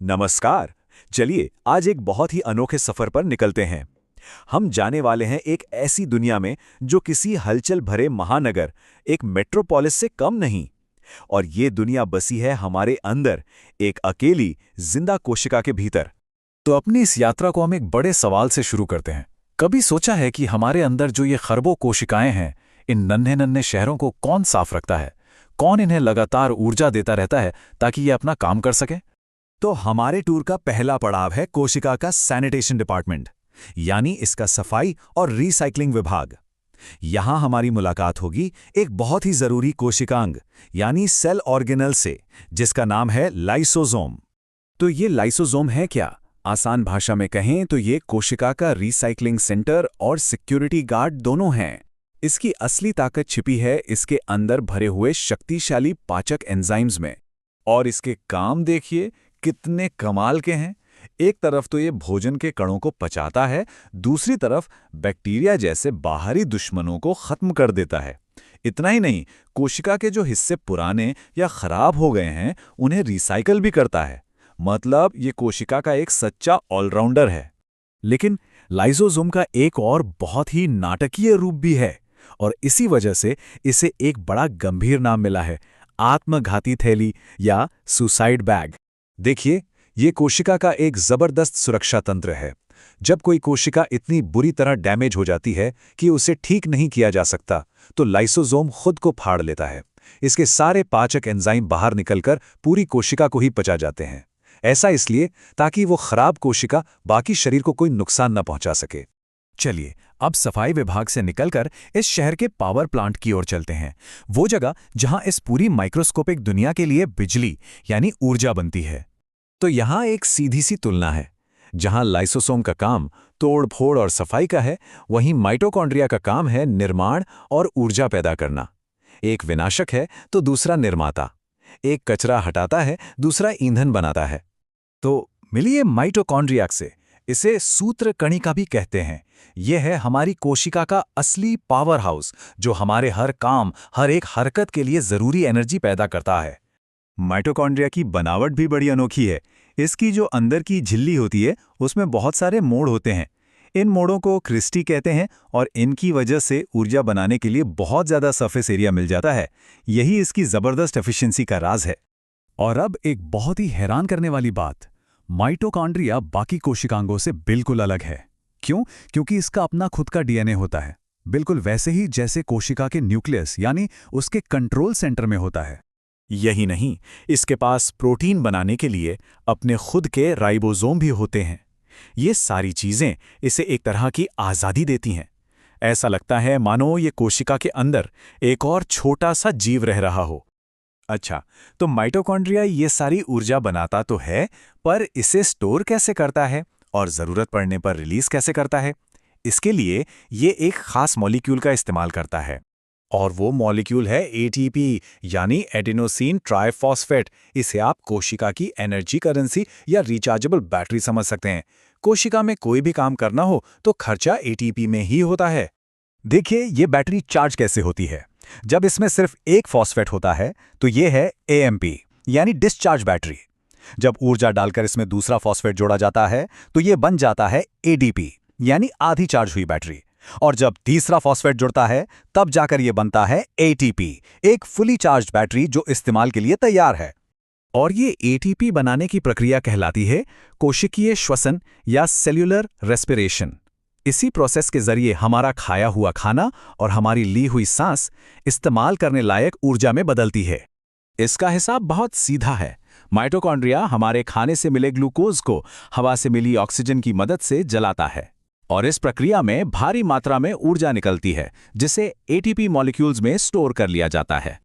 नमस्कार। चलिए आज एक बहुत ही अनोखे सफर पर निकलते हैं। हम जाने वाले हैं एक ऐसी दुनिया में जो किसी हलचल भरे महानगर, एक मेट्रोपोलिस से कम नहीं। और ये दुनिया बसी है हमारे अंदर, एक अकेली जिंदा कोशिका के भीतर। तो अपनी इस यात्रा को हम एक बड़े सवाल से शुरू करते हैं। कभी सोचा है कि हमारे अंदर जो ये खरबों कोशिकाएं हैं, इन नन्हे नन्हे शहरों को कौन साफ रखता है? कौन इन्हें लगातार ऊर्जा देता रहता है ताकि ये अपना काम कर सके? तो हमारे टूर का पहला पड़ाव है कोशिका का सैनिटेशन डिपार्टमेंट, यानी इसका सफाई और रिसाइकलिंग विभाग। यहां हमारी मुलाकात होगी एक बहुत ही जरूरी कोशिकांग यानी सेल ऑर्गेनल से, जिसका नाम है लाइसोसोम। तो ये लाइसोसोम है क्या? आसान भाषा में कहें तो ये कोशिका का रिसाइकलिंग सेंटर और सिक्योरिटी गार्ड दोनों हैं। इसकी असली ताकत छिपी है इसके अंदर भरे हुए शक्तिशाली पाचक एंजाइम्स में। और इसके काम देखिए कितने कमाल के हैं। एक तरफ तो ये भोजन के कणों को पचाता है, दूसरी तरफ बैक्टीरिया जैसे बाहरी दुश्मनों को खत्म कर देता है। इतना ही नहीं, कोशिका के जो हिस्से पुराने या खराब हो गए हैं उन्हें रिसाइकल भी करता है। मतलब ये कोशिका का एक सच्चा ऑलराउंडर है। लेकिन लाइसोसोम का एक और बहुत ही नाटकीय रूप भी है, और इसी वजह से इसे एक बड़ा गंभीर नाम मिला है, आत्मघाती थैली या सुसाइड बैग। देखिए, ये कोशिका का एक जबरदस्त सुरक्षा तंत्र है। जब कोई कोशिका इतनी बुरी तरह डैमेज हो जाती है कि उसे ठीक नहीं किया जा सकता, तो लाइसोसोम खुद को फाड़ लेता है। इसके सारे पाचक एंजाइम बाहर निकलकर पूरी कोशिका को ही पचा जाते हैं। ऐसा इसलिए ताकि वो खराब कोशिका बाकी शरीर को कोई नुकसान न पहुंचा सके। चलिए अब सफाई विभाग से निकलकर इस शहर के पावर प्लांट की ओर चलते हैं, वो जगह जहां इस पूरी माइक्रोस्कोपिक दुनिया के लिए बिजली यानी ऊर्जा बनती है। तो यहां एक सीधी सी तुलना है। जहां लाइसोसोम का काम तोड़ फोड़ और सफाई का है, वहीं माइटोकॉन्ड्रिया का काम है निर्माण और ऊर्जा पैदा करना। एक विनाशक है तो दूसरा निर्माता। एक कचरा हटाता है, दूसरा ईंधन बनाता है। तो मिलिए माइटोकॉन्ड्रिया से। इसे सूत्र कणिका भी कहते हैं। यह है हमारी कोशिका का असली पावर हाउस, जो हमारे हर काम, हर एक हरकत के लिए जरूरी एनर्जी पैदा करता है। माइटोकॉन्ड्रिया की बनावट भी बड़ी अनोखी है। इसकी जो अंदर की झिल्ली होती है उसमें बहुत सारे मोड़ होते हैं। इन मोड़ों को क्रिस्टी कहते हैं, और इनकी वजह से ऊर्जा बनाने के लिए बहुत ज़्यादा सरफेस एरिया मिल जाता है। यही इसकी ज़बरदस्त एफिशिएंसी का राज है। और अब एक बहुत ही हैरान करने वाली बात, माइटोकॉन्ड्रिया बाकी कोशिकांगों से बिल्कुल अलग है। क्यों? क्योंकि इसका अपना खुद का डीएनए होता है, बिल्कुल वैसे ही जैसे कोशिका के न्यूक्लियस यानी उसके कंट्रोल सेंटर में होता है। यही नहीं, इसके पास प्रोटीन बनाने के लिए अपने खुद के राइबोसोम भी होते हैं। ये सारी चीज़ें इसे एक तरह की आज़ादी देती हैं। ऐसा लगता है मानो ये कोशिका के अंदर एक और छोटा सा जीव रह रहा हो। अच्छा, तो माइटोकॉन्ड्रिया ये सारी ऊर्जा बनाता तो है, पर इसे स्टोर कैसे करता है और ज़रूरत पड़ने पर रिलीज कैसे करता है? इसके लिए ये एक खास मॉलिक्यूल का इस्तेमाल करता है, और वो मॉलिक्यूल है एटीपी यानी एडेनोसिन ट्राइफॉस्फेट। इसे आप कोशिका की एनर्जी करेंसी या रिचार्जेबल बैटरी समझ सकते हैं। कोशिका में कोई भी काम करना हो तो खर्चा एटीपी में ही होता है। देखिए ये बैटरी चार्ज कैसे होती है। जब इसमें सिर्फ एक फॉस्फेट होता है तो ये है एएमपी यानी डिस्चार्ज बैटरी। जब ऊर्जा डालकर इसमें दूसरा फॉस्फेट जोड़ा जाता है तो ये बन जाता है एडीपी यानी आधी चार्ज हुई बैटरी। और जब तीसरा फॉस्फेट जुड़ता है तब जाकर यह बनता है एटीपी, एक फुली चार्ज बैटरी जो इस्तेमाल के लिए तैयार है। और ये एटीपी बनाने की प्रक्रिया कहलाती है कोशिकीय श्वसन या सेल्यूलर रेस्पिरेशन। इसी प्रोसेस के जरिए हमारा खाया हुआ खाना और हमारी ली हुई सांस इस्तेमाल करने लायक ऊर्जा में बदलती है। इसका हिसाब बहुत सीधा है। माइटोकॉन्ड्रिया हमारे खाने से मिले ग्लूकोज को हवा से मिली ऑक्सीजन की मदद से जलाता है, और इस प्रक्रिया में भारी मात्रा में ऊर्जा निकलती है, जिसे एटीपी मॉलिक्यूल्स में स्टोर कर लिया जाता है।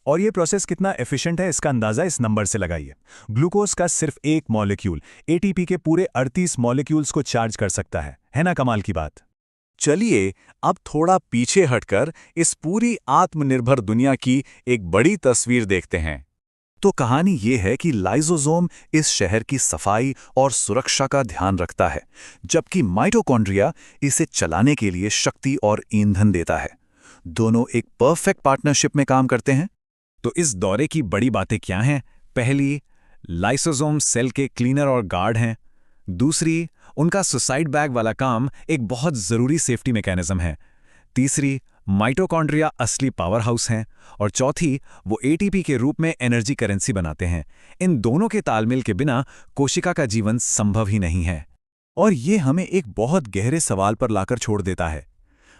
और ये प्रोसेस कितना एफिशिएंट है इसका अंदाजा इस नंबर से लगाइए। ग्लूकोज का सिर्फ एक मॉलिक्यूल एटीपी के पूरे 38 मॉलिक्यूल्स को चार्ज कर सकता है ना कमाल की बात। चलिए अब थोड़ा पीछे हटकर इस पूरी आत्मनिर्भर दुनिया की एक बड़ी तस्वीर देखते हैं। तो कहानी ये है कि लाइसोसोम इस शहर की सफाई और सुरक्षा का ध्यान रखता है, जबकि माइटोकॉन्ड्रिया इसे चलाने के लिए शक्ति और ईंधन देता है। दोनों एक परफेक्ट पार्टनरशिप में काम करते हैं। तो इस दौरे की बड़ी बातें क्या हैं? पहली, लाइसोसोम सेल के क्लीनर और गार्ड हैं। दूसरी, उनका सुसाइड बैग वाला काम एक बहुत ज़रूरी सेफ्टी मैकेनिज्म है। तीसरी, माइटोकॉन्ड्रिया असली पावर हाउस हैं। और चौथी, वो एटीपी के रूप में एनर्जी करेंसी बनाते हैं। इन दोनों के तालमेल के बिना कोशिका का जीवन संभव ही नहीं है। और ये हमें एक बहुत गहरे सवाल पर लाकर छोड़ देता है।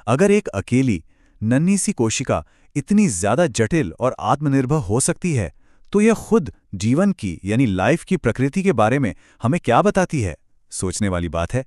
अगर एक अकेली नन्ही सी कोशिका इतनी ज्यादा जटिल और आत्मनिर्भर हो सकती है, तो यह खुद जीवन की यानी लाइफ की प्रकृति के बारे में हमें क्या बताती है? सोचने वाली बात है।